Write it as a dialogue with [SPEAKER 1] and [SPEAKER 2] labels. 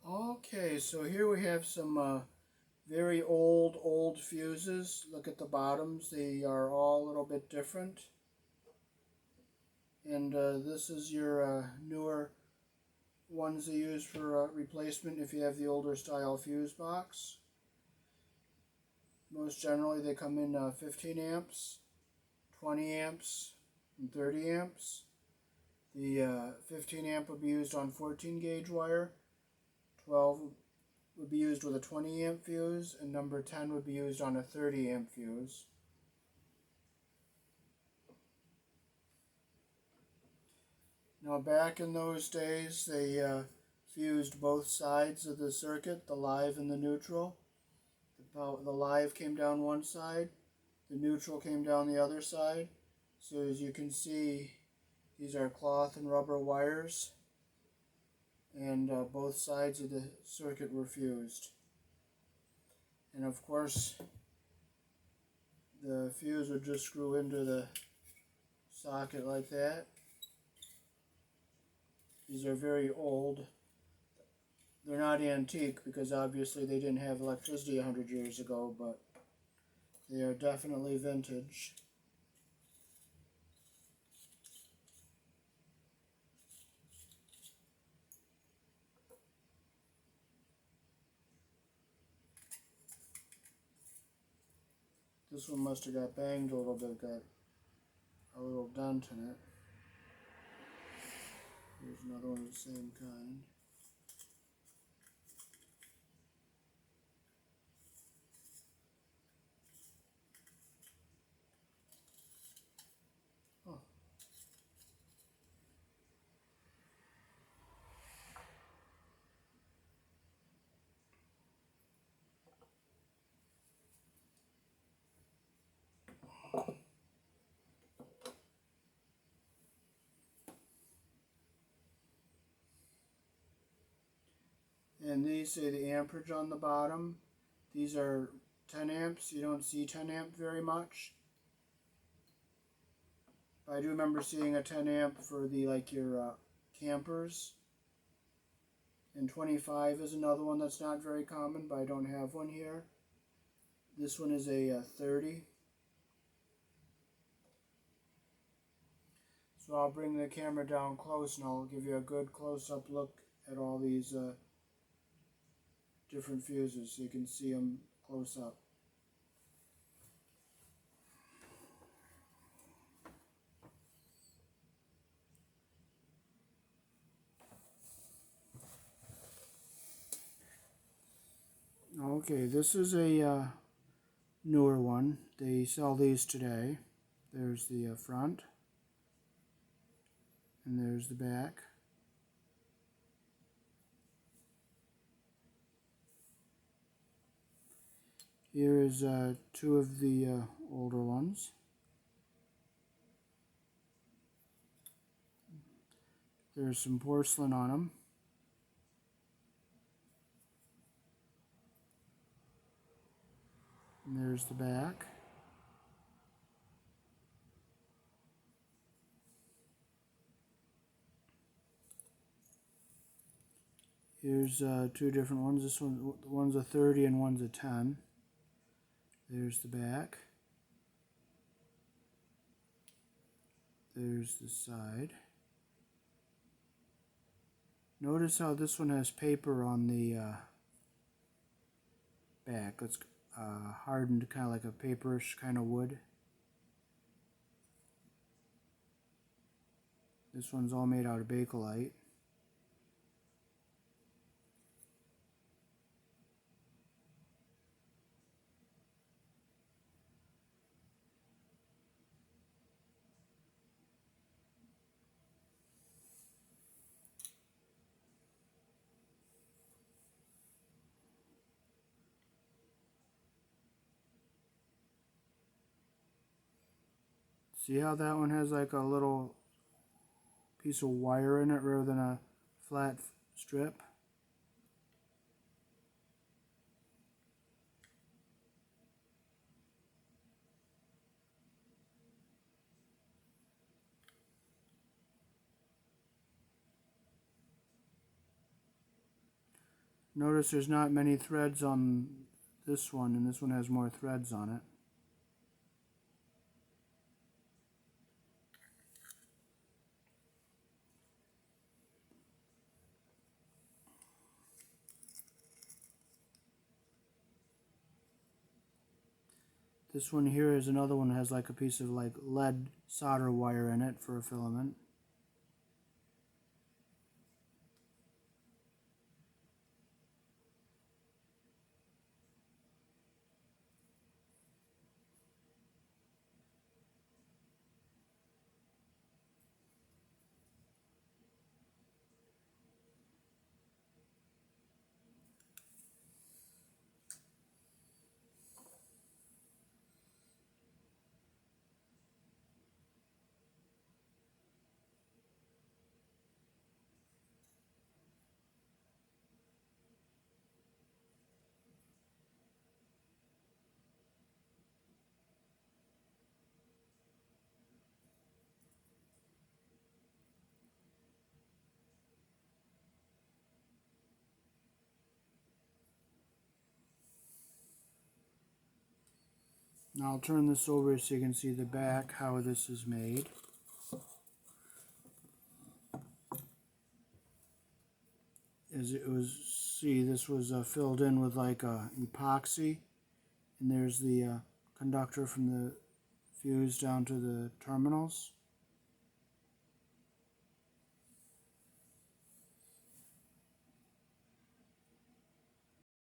[SPEAKER 1] Okay, so here we have some very old fuses. Look at the bottoms, they are all a little bit different. And this is your newer ones they use for replacement if you have the older style fuse box. Most generally they come in 15 amps, 20 amps, and 30 amps. The 15 amp would be used on 14 gauge wire, 12 would be used with a 20 amp fuse, and number 10 would be used on a 30 amp fuse. Now back in those days they fused both sides of the circuit, the live and the neutral. The live came down one side, the neutral came down the other side. So as you can see, these are cloth and rubber wires, and both sides of the circuit were fused. And of course, the fuse would just screw into the socket like that. These are very old. They're not antique because obviously they didn't have electricity 100 years ago, but they are definitely vintage. This one must have got banged a little bit, got a little dent in it. Here's another one of the same kind. Oh. And these say the amperage on the bottom. These are 10 amps. You don't see 10 amp very much. I do remember seeing a 10 amp for the your campers. And 25 is another one that's not very common, but I don't have one here. This one is a 30. So I'll bring the camera down close and I'll give you a good close-up look at all these different fuses so you can see them close up. Okay, this is a newer one. They sell these today. There's the front, and there's the back. Here is two of the older ones. There's some porcelain on them. And there's the back. Here's two different ones. This one's a 30 and one's a 10. There's the back. There's the side. Notice how this one has paper on the back. It's hardened, kind of like a paperish kind of wood. This one's all made out of Bakelite. See how that one has like a little piece of wire in it rather than a flat strip? Notice there's not many threads on this one, and this one has more threads on it. This one here is another one that has like a piece of like lead solder wire in it for a filament. Now I'll turn this over so you can see the back, how this is made. As it was, see, this was filled in with like epoxy, and there's the conductor from the fuse down to the terminals.